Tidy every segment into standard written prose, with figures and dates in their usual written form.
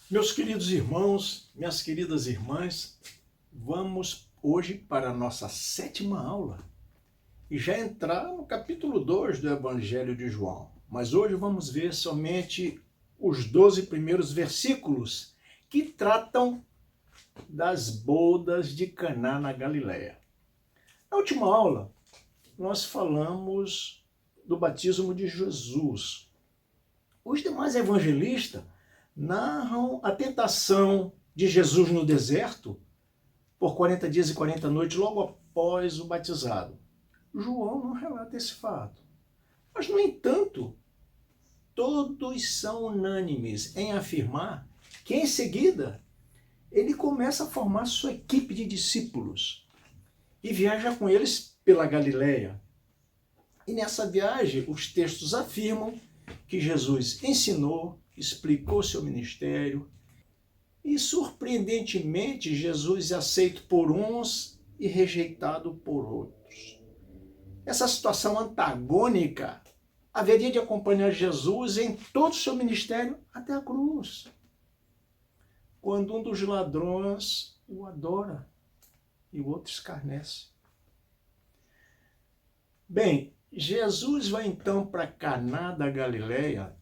Meus queridos irmãos, minhas queridas irmãs, vamos hoje para a nossa sétima aula e já entrar no capítulo 2 do Evangelho de João. Mas hoje vamos ver somente os 12 primeiros versículos que tratam das bodas de Caná na Galileia. Na última aula, nós falamos do batismo de Jesus. Os demais evangelistas narram a tentação de Jesus no deserto por 40 dias e 40 noites, logo após o batizado. João não relata esse fato. Mas, no entanto, todos são unânimes em afirmar que, em seguida, ele começa a formar sua equipe de discípulos e viaja com eles pela Galileia. E nessa viagem, os textos afirmam que Jesus ensinou, explicou seu ministério e, surpreendentemente, Jesus é aceito por uns e rejeitado por outros. Essa situação antagônica haveria de acompanhar Jesus em todo o seu ministério até a cruz, quando um dos ladrões o adora e o outro escarnece. Bem, Jesus vai então para Caná da Galileia,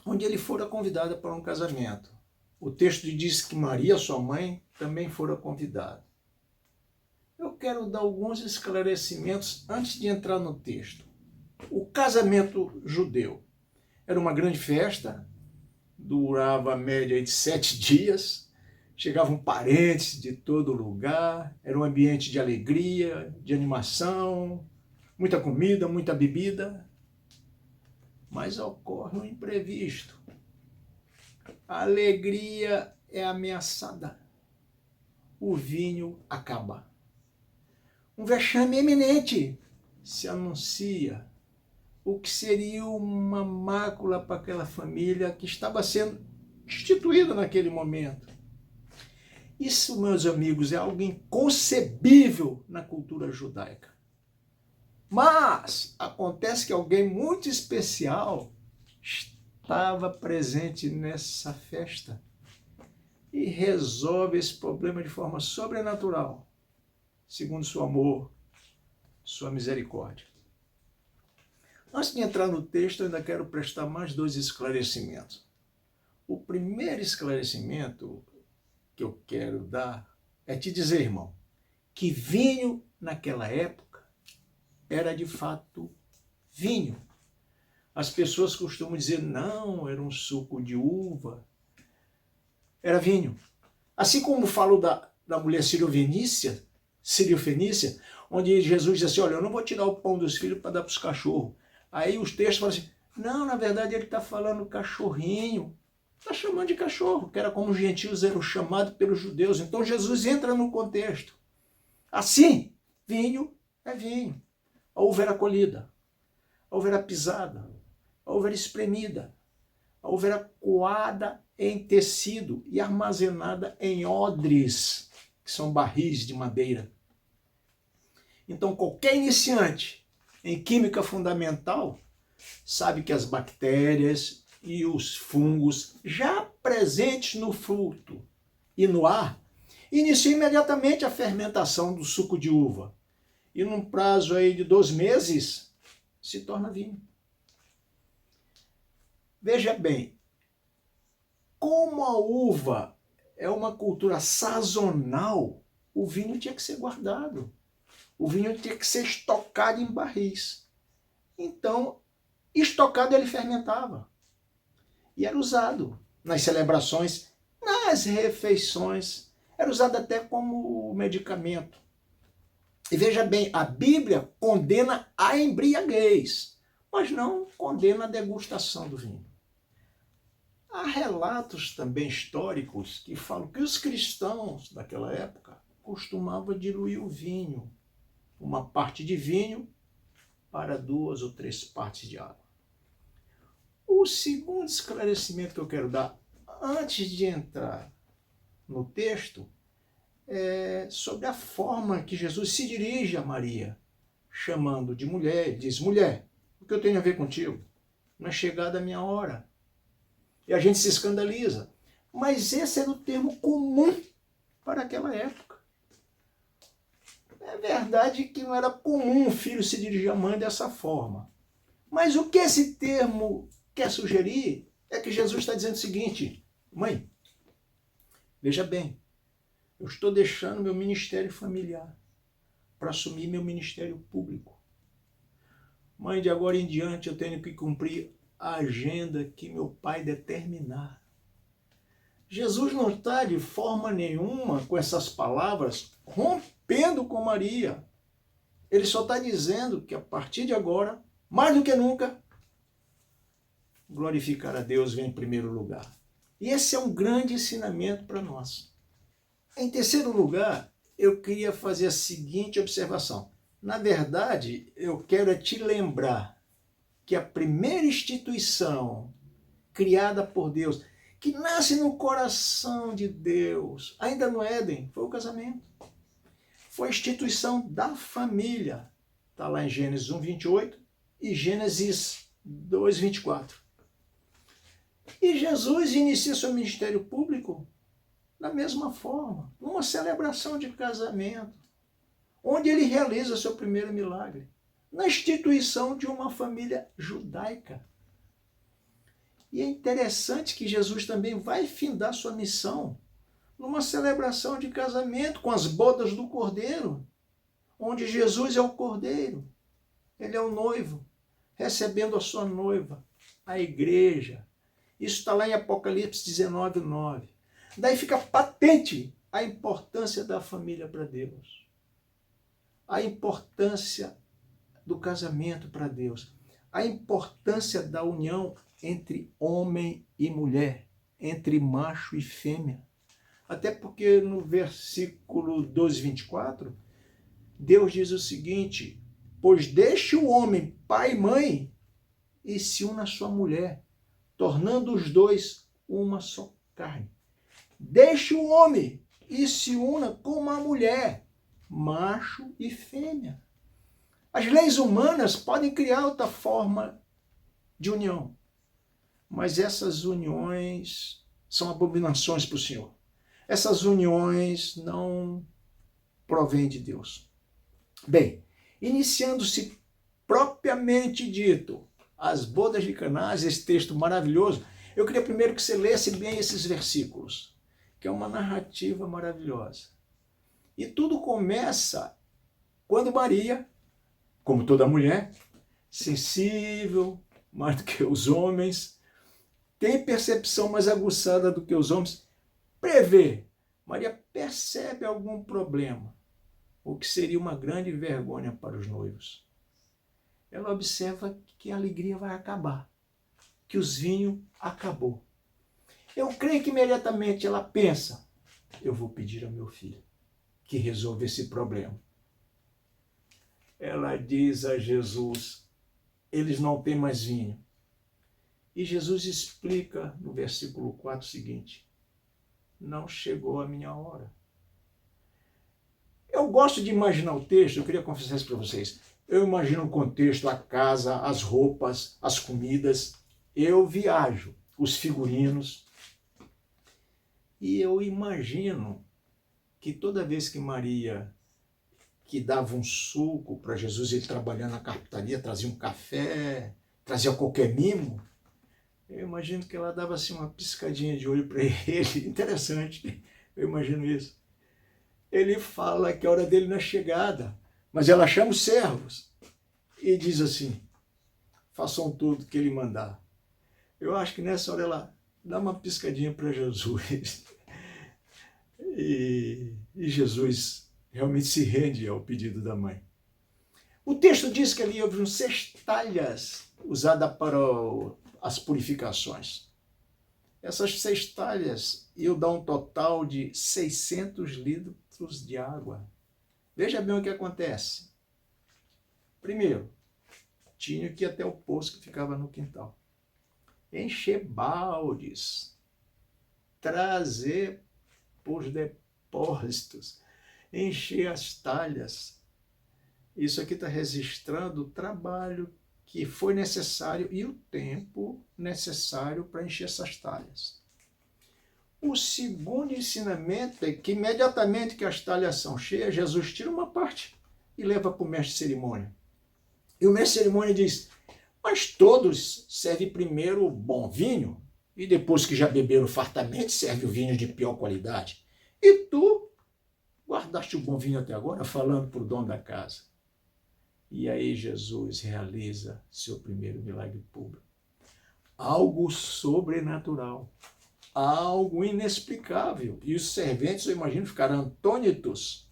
onde ele fora convidado para um casamento. O texto diz que Maria, sua mãe, também fora convidada. Eu quero dar alguns esclarecimentos antes de entrar no texto. O casamento judeu era uma grande festa, durava a média de 7 dias, chegavam parentes de todo lugar, era um ambiente de alegria, de animação, muita comida, muita bebida, mas ocorre um imprevisto. A alegria é ameaçada. O vinho acaba. Um vexame eminente se anuncia, o que seria uma mácula para aquela família que estava sendo instituída naquele momento. Isso, meus amigos, é algo inconcebível na cultura judaica. Mas acontece que alguém muito especial estava presente nessa festa e resolve esse problema de forma sobrenatural, segundo seu amor, sua misericórdia. Antes de entrar no texto, eu ainda quero prestar mais 2 esclarecimentos. O primeiro esclarecimento que eu quero dar é te dizer, irmão, que vinho naquela época era de fato vinho. As pessoas costumam dizer, não, era um suco de uva, era vinho. Assim como falo da mulher sírio-fenícia, onde Jesus diz assim, olha, eu não vou tirar o pão dos filhos para dar para os cachorros. Aí os textos falam assim, não, na verdade ele está falando cachorrinho, está chamando de cachorro, que era como os gentios eram chamados pelos judeus. Então Jesus entra no contexto. Assim, vinho é vinho. A uva era colhida, a uva era pisada, a uva era espremida, a uva era coada em tecido e armazenada em odres, que são barris de madeira. Então, qualquer iniciante em química fundamental sabe que as bactérias e os fungos já presentes no fruto e no ar iniciam imediatamente a fermentação do suco de uva. E num prazo aí de 2 meses, se torna vinho. Veja bem, como a uva é uma cultura sazonal, o vinho tinha que ser guardado. O vinho tinha que ser estocado em barris. Então, estocado ele fermentava. E era usado nas celebrações, nas refeições. Era usado até como medicamento. E veja bem, a Bíblia condena a embriaguez, mas não condena a degustação do vinho. Há relatos também históricos que falam que os cristãos daquela época costumavam diluir o vinho, uma parte de vinho para 2 ou 3 partes de água. O segundo esclarecimento que eu quero dar, antes de entrar no texto, sobre a forma que Jesus se dirige a Maria, chamando de mulher. Ele diz, mulher, o que eu tenho a ver contigo? Não é chegada a minha hora. E a gente se escandaliza. Mas esse era o termo comum para aquela época. É verdade que não era comum o filho se dirigir à mãe dessa forma. Mas o que esse termo quer sugerir é que Jesus está dizendo o seguinte: mãe, veja bem, eu estou deixando meu ministério familiar para assumir meu ministério público. Mãe, de agora em diante eu tenho que cumprir a agenda que meu pai determinar. Jesus não está de forma nenhuma com essas palavras rompendo com Maria. Ele só está dizendo que a partir de agora, mais do que nunca, glorificar a Deus vem em primeiro lugar. E esse é um grande ensinamento para nós. Em terceiro lugar, eu queria fazer a seguinte observação. Na verdade, eu quero te lembrar que a primeira instituição criada por Deus, que nasce no coração de Deus, ainda no Éden, foi o casamento. Foi a instituição da família. Está lá em Gênesis 1:28 e Gênesis 2:24. E Jesus inicia seu ministério público da mesma forma, numa celebração de casamento, onde ele realiza seu primeiro milagre, na instituição de uma família judaica. E é interessante que Jesus também vai findar sua missão numa celebração de casamento com as bodas do Cordeiro, onde Jesus é o Cordeiro, ele é o noivo, recebendo a sua noiva, a igreja. Isso está lá em Apocalipse 19:9. Daí fica patente a importância da família para Deus, a importância do casamento para Deus, a importância da união entre homem e mulher, entre macho e fêmea. Até porque no versículo 12:24, Deus diz o seguinte: pois deixe o homem pai e mãe e se una à sua mulher, tornando os dois uma só carne. Deixe o homem e se una com uma mulher, macho e fêmea. As leis humanas podem criar outra forma de união, mas essas uniões são abominações para o Senhor. Essas uniões não provêm de Deus. Bem, iniciando-se propriamente dito as bodas de Caná, esse texto maravilhoso, eu queria primeiro que você lesse bem esses versículos, que é uma narrativa maravilhosa. E tudo começa quando Maria, como toda mulher, sensível, mais do que os homens, tem percepção mais aguçada do que os homens, prevê. Maria percebe algum problema, o que seria uma grande vergonha para os noivos. Ela observa que a alegria vai acabar, que os vinhos acabou. Eu creio que imediatamente ela pensa: eu vou pedir ao meu filho que resolva esse problema. Ela diz a Jesus: eles não têm mais vinho. E Jesus explica no versículo 4 o seguinte: não chegou a minha hora. Eu gosto de imaginar o texto, eu queria confessar isso para vocês. Eu imagino o contexto, a casa, as roupas, as comidas. Eu viajo, os figurinos. E eu imagino que toda vez que Maria, que dava um suco para Jesus, ele trabalhando na carpintaria, trazia um café, trazia qualquer mimo, eu imagino que ela dava assim uma piscadinha de olho para ele. Interessante, eu imagino isso. Ele fala que a hora dele não é chegada, mas ela chama os servos e diz assim: façam tudo que ele mandar. Eu acho que nessa hora ela dá uma piscadinha para Jesus. E Jesus realmente se rende ao pedido da mãe. O texto diz que ali houve 6 talhas usadas para as purificações. Essas 6 talhas iam dar um total de 600 litros de água. Veja bem o que acontece. Primeiro, tinha que ir até o poço que ficava no quintal. Encher baldes, trazer para os depósitos, encher as talhas. Isso aqui está registrando o trabalho que foi necessário e o tempo necessário para encher essas talhas. O segundo ensinamento é que imediatamente que as talhas são cheias, Jesus tira uma parte e leva para o mestre de cerimônia. E o mestre de cerimônia diz, mas todos servem primeiro o bom vinho e depois que já beberam fartamente, serve o vinho de pior qualidade. E tu guardaste o bom vinho até agora, falando para o dono da casa. E aí Jesus realiza seu primeiro milagre público. Algo sobrenatural, algo inexplicável. E os serventes, eu imagino, ficaram atônitos.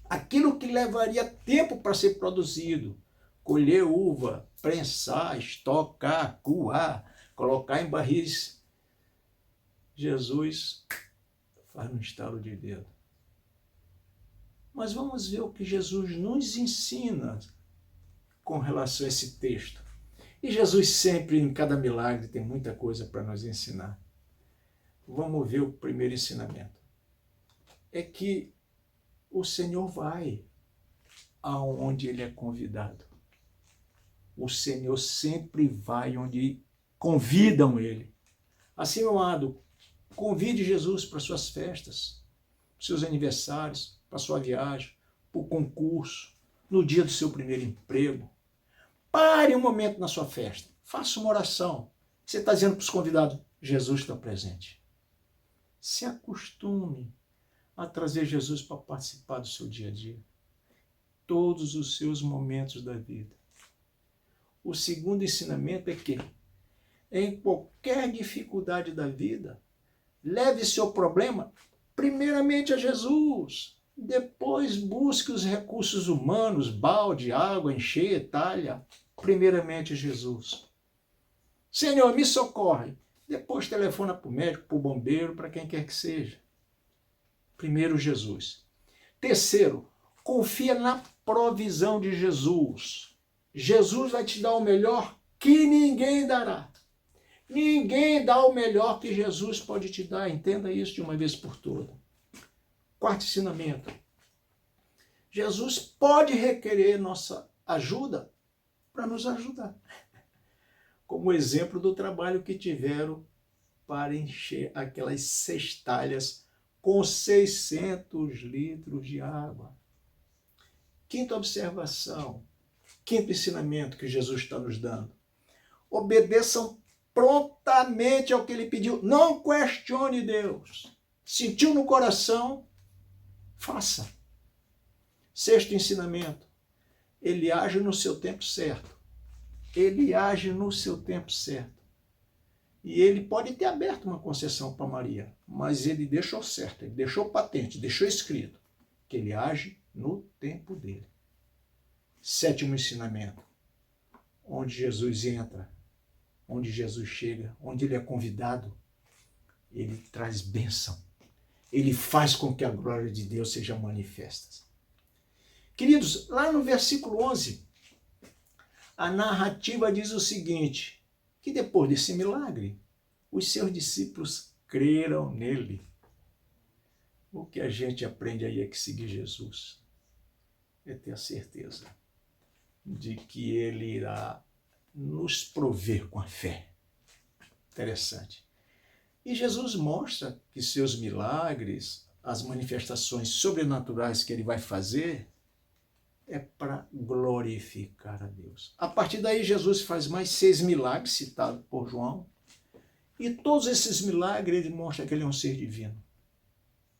Aquilo que levaria tempo para ser produzido, colher uva, prensar, estocar, coar, colocar em barris, Jesus faz um estalo de dedo. Mas vamos ver o que Jesus nos ensina com relação a esse texto. E Jesus sempre, em cada milagre, tem muita coisa para nos ensinar. Vamos ver o primeiro ensinamento. É que o Senhor vai aonde Ele é convidado. O Senhor sempre vai onde convidam Ele. Assim, meu amado, convide Jesus para suas festas, para seus aniversários, para sua viagem, para o concurso, no dia do seu primeiro emprego. Pare um momento na sua festa. Faça uma oração. Você está dizendo para os convidados, Jesus está presente. Se acostume a trazer Jesus para participar do seu dia a dia. Todos os seus momentos da vida. O segundo ensinamento é que, em qualquer dificuldade da vida, leve seu problema primeiramente a Jesus. Depois busque os recursos humanos, balde, água, encher, talha. Primeiramente a Jesus. Senhor, me socorre. Depois telefona para o médico, para o bombeiro, para quem quer que seja. Primeiro Jesus. Terceiro, confia na provisão de Jesus. Jesus vai te dar o melhor que ninguém dará. Ninguém dá o melhor que Jesus pode te dar. Entenda isso de uma vez por todas. Quarto ensinamento. Jesus pode requerer nossa ajuda para nos ajudar. Como exemplo do trabalho que tiveram para encher aquelas cestalhas com 600 litros de água. Quinta observação, quinto ensinamento que Jesus está nos dando. Obedeçam prontamente ao que ele pediu. Não questione Deus. Sentiu no coração, faça. Sexto ensinamento. Ele age no seu tempo certo. Ele age no seu tempo certo. E ele pode ter aberto uma concessão para Maria, mas ele deixou certo, ele deixou patente, deixou escrito que ele age no tempo dele. Sétimo ensinamento. Onde Jesus entra, onde Jesus chega, onde ele é convidado, ele traz bênção. Ele faz com que a glória de Deus seja manifesta. Queridos, lá no versículo 11, a narrativa diz o seguinte, que depois desse milagre, os seus discípulos creram nele. O que a gente aprende aí é que seguir Jesus é ter a certeza de que ele irá nos prover com a fé. Interessante. E Jesus mostra que seus milagres, as manifestações sobrenaturais que ele vai fazer, é para glorificar a Deus. A partir daí, Jesus faz mais 6 milagres, citados por João, e todos esses milagres ele mostra que ele é um ser divino,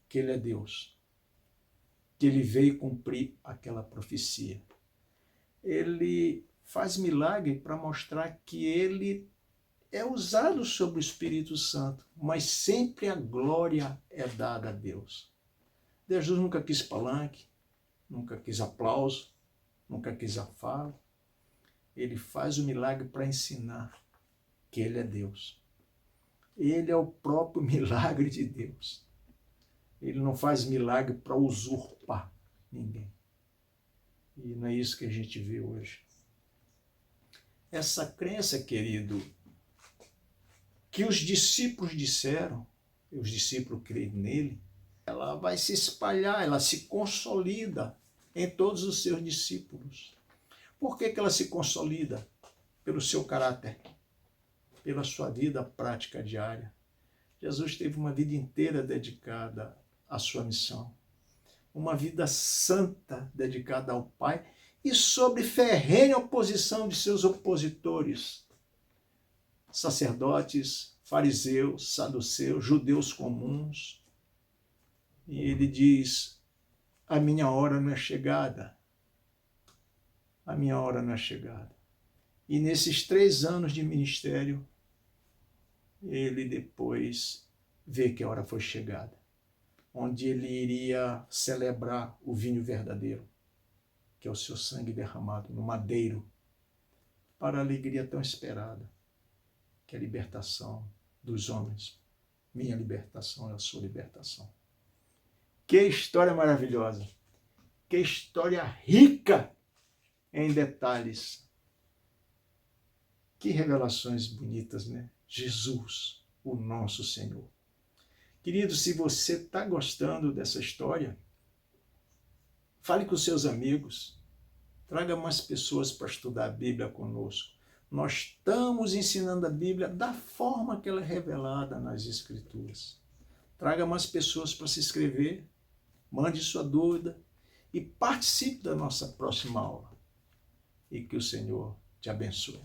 que ele é Deus, que ele veio cumprir aquela profecia. Ele faz milagre para mostrar que ele é usado sobre o Espírito Santo, mas sempre a glória é dada a Deus. Jesus nunca quis palanque, nunca quis aplauso, nunca quis afago. Ele faz o milagre para ensinar que ele é Deus. Ele é o próprio milagre de Deus. Ele não faz milagre para usurpar ninguém. E não é isso que a gente vê hoje. Essa crença, querido, que os discípulos disseram, e os discípulos creem nele, ela vai se espalhar, ela se consolida em todos os seus discípulos. Por que ela se consolida? Pelo seu caráter, pela sua vida prática diária, Jesus teve uma vida inteira dedicada à sua missão. Uma vida santa dedicada ao Pai e sob ferrenha oposição de seus opositores, sacerdotes, fariseus, saduceus, judeus comuns. E ele diz: a minha hora não é chegada. A minha hora não é chegada. E nesses 3 anos de ministério, ele depois vê que a hora foi chegada, onde ele iria celebrar o vinho verdadeiro, que é o seu sangue derramado no madeiro, para a alegria tão esperada, que é a libertação dos homens. Minha libertação é a sua libertação. Que história maravilhosa! Que história rica em detalhes! Que revelações bonitas, né? Jesus, o nosso Senhor. Querido, se você está gostando dessa história, fale com seus amigos, traga mais pessoas para estudar a Bíblia conosco. Nós estamos ensinando a Bíblia da forma que ela é revelada nas Escrituras. Traga mais pessoas para se inscrever, mande sua dúvida e participe da nossa próxima aula. E que o Senhor te abençoe.